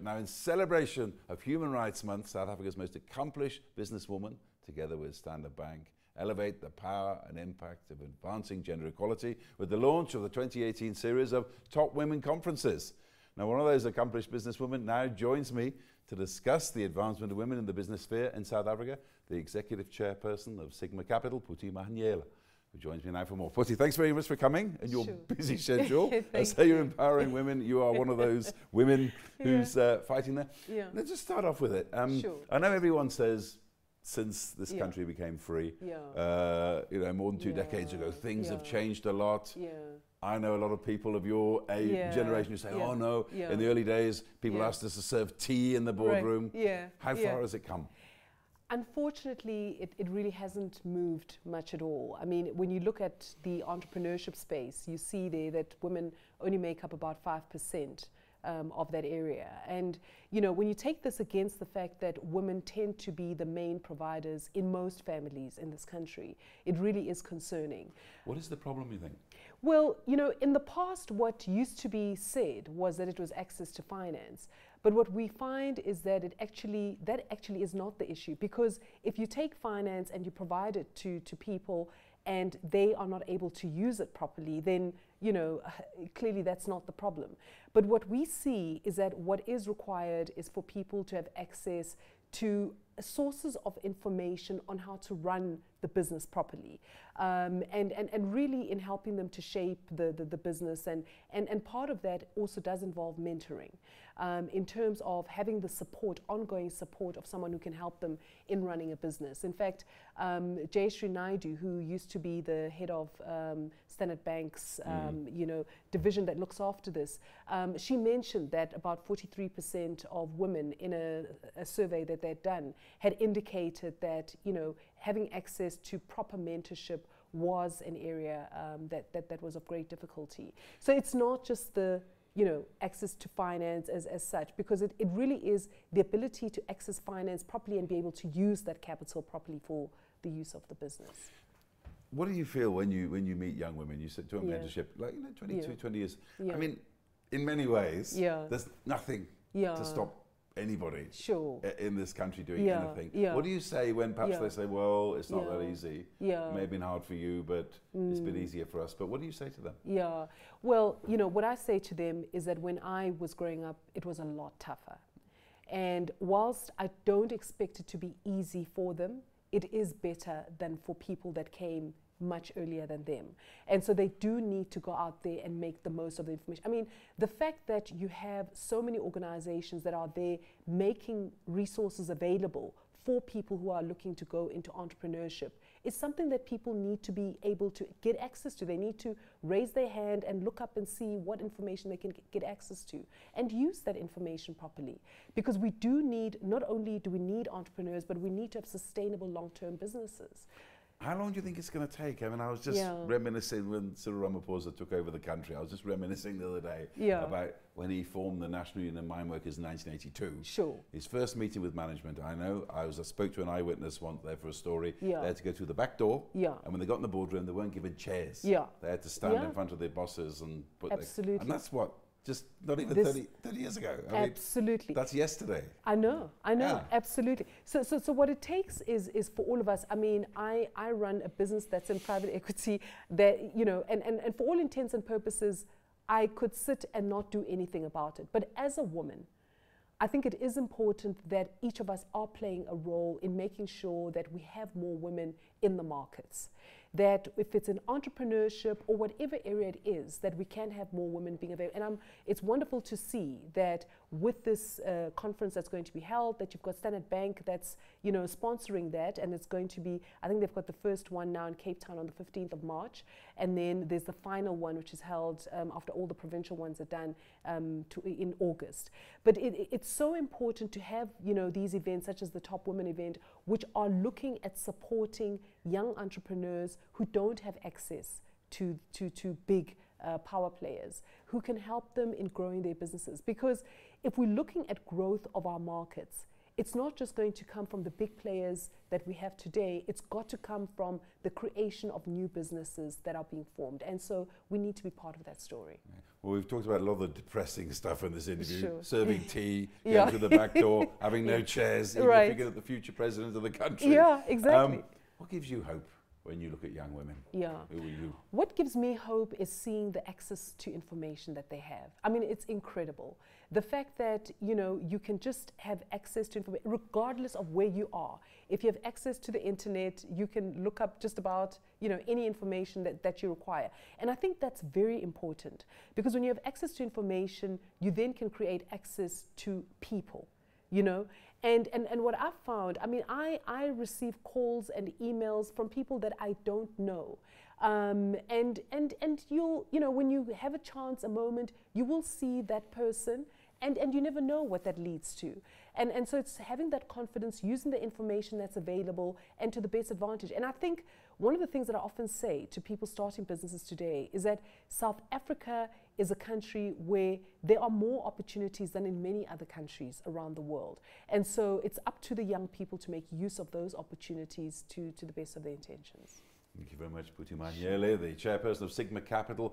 Now, in celebration of Human Rights Month, South Africa's most accomplished businesswoman, together with Standard Bank, elevate the power and impact of advancing gender equality with the launch of the 2018 series of Top Women Conferences. Now, one of those accomplished businesswomen now joins me to discuss the advancement of women in the business sphere in South Africa, the Executive Chairperson of Sigma Capital, Phuti Mahanyela, who joins me now for more. Phuti, thanks very much for coming in your busy schedule. I say you're empowering women. You are one of those women who's fighting there. Let's just start off with it. I know everyone says, since this country became free, you know, more than 2 decades ago, things have changed a lot. I know a lot of people of your age, generation who say, oh no, in the early days, people asked us to serve tea in the boardroom. How far has it come? Unfortunately, it really hasn't moved much at all. I mean, when you look at the entrepreneurship space, you see there that women only make up about 5%. Of that area. And you know, when you take this against the fact that women tend to be the main providers in most families in this country, it really is concerning. What is the problem, you think? Well, you know, in the past, what used to be said was that it was access to finance. But what we find is that that actually is not the issue, because if you take finance and you provide it to people and they are not able to use it properly, then, you know, clearly that's not the problem. But what we see is that what is required is for people to have access to sources of information on how to run the business properly, and really in helping them to shape the business, and part of that also does involve mentoring, in terms of having the support, ongoing support of someone who can help them in running a business. In fact, Jayashree Naidu, who used to be the head of Standard Bank's you know, division that looks after this, she mentioned that about 43% of women in a survey that they'd done had indicated that, you know, having access to proper mentorship was an area that was of great difficulty. So it's not just the, you know, access to finance as such, because it really is the ability to access finance properly and be able to use that capital properly for the use of the business. What do you feel when you meet young women? You said to a mentorship, like, you know, 22, 20 years. I mean, in many ways, there's nothing to stop anybody in this country doing anything. What do you say when perhaps they say, well, it's not that easy, it may have been hard for you, but it's been easier for us? But what do you say to them? Well, you know, what I say to them is that when I was growing up, it was a lot tougher. And whilst I don't expect it to be easy for them, it is better than for people that came much earlier than them. And so they do need to go out there and make the most of the information. I mean, the fact that you have so many organizations that are there making resources available for people who are looking to go into entrepreneurship is something that people need to be able to get access to. They need to raise their hand and look up and see what information they can get access to and use that information properly. Because we do need, not only do we need entrepreneurs, but we need to have sustainable long-term businesses. How long do you think it's going to take? I mean, I was just reminiscing when Cyril Ramaphosa took over the country. I was just reminiscing the other day about when he formed the National Union of Mine Workers in 1982. His first meeting with management, I spoke to an eyewitness once there for a story. They had to go through the back door, and when they got in the boardroom, they weren't given chairs. They had to stand in front of their bosses and put and that's what, just not even 30 years ago. I mean, that's yesterday. I know, absolutely. So what it takes is for all of us. I mean, I run a business that's in private equity that, you know, and for all intents and purposes, I could sit and not do anything about it. But as a woman, I think it is important that each of us are playing a role in making sure that we have more women in the markets. That if it's in entrepreneurship or whatever area it is, that we can have more women being available. And it's wonderful to see that with this conference that's going to be held, that you've got Standard Bank that's, you know, sponsoring that, and it's going to be, I think they've got the first one now in Cape Town on the 15th of March, and then there's the final one which is held after all the provincial ones are done in August. But it's so important to have, you know, these events such as the Top Women event, which are looking at supporting young entrepreneurs who don't have access to big power players, who can help them in growing their businesses. Because if we're looking at growth of our markets, it's not just going to come from the big players that we have today. It's got to come from the creation of new businesses that are being formed. And so we need to be part of that story. Yeah. Well, we've talked about a lot of the depressing stuff in this interview. Sure. Serving tea, Yeah. going through the back door, having no chairs, even Right. thinking of the future president of the country. Yeah, exactly. What gives you hope when you look at young women? Yeah. Who are you? What gives me hope is seeing the access to information that they have. I mean, it's incredible. The fact that, you know, you can just have access to information regardless of where you are. If you have access to the internet, you can look up just about, you know, any information that you require. And I think that's very important, because when you have access to information, you then can create access to people, you know. And what I've found, I mean, I receive calls and emails from people that I don't know. And you'll, you know, when you have a chance, a moment, you will see that person, and you never know what that leads to. And so it's having that confidence, using the information that's available, and to the best advantage. And I think one of the things that I often say to people starting businesses today is that South Africa is a country where there are more opportunities than in many other countries around the world. And so it's up to the young people to make use of those opportunities to the best of their intentions. Thank you very much, Phuti Mahanyela, the chairperson of Sigma Capital.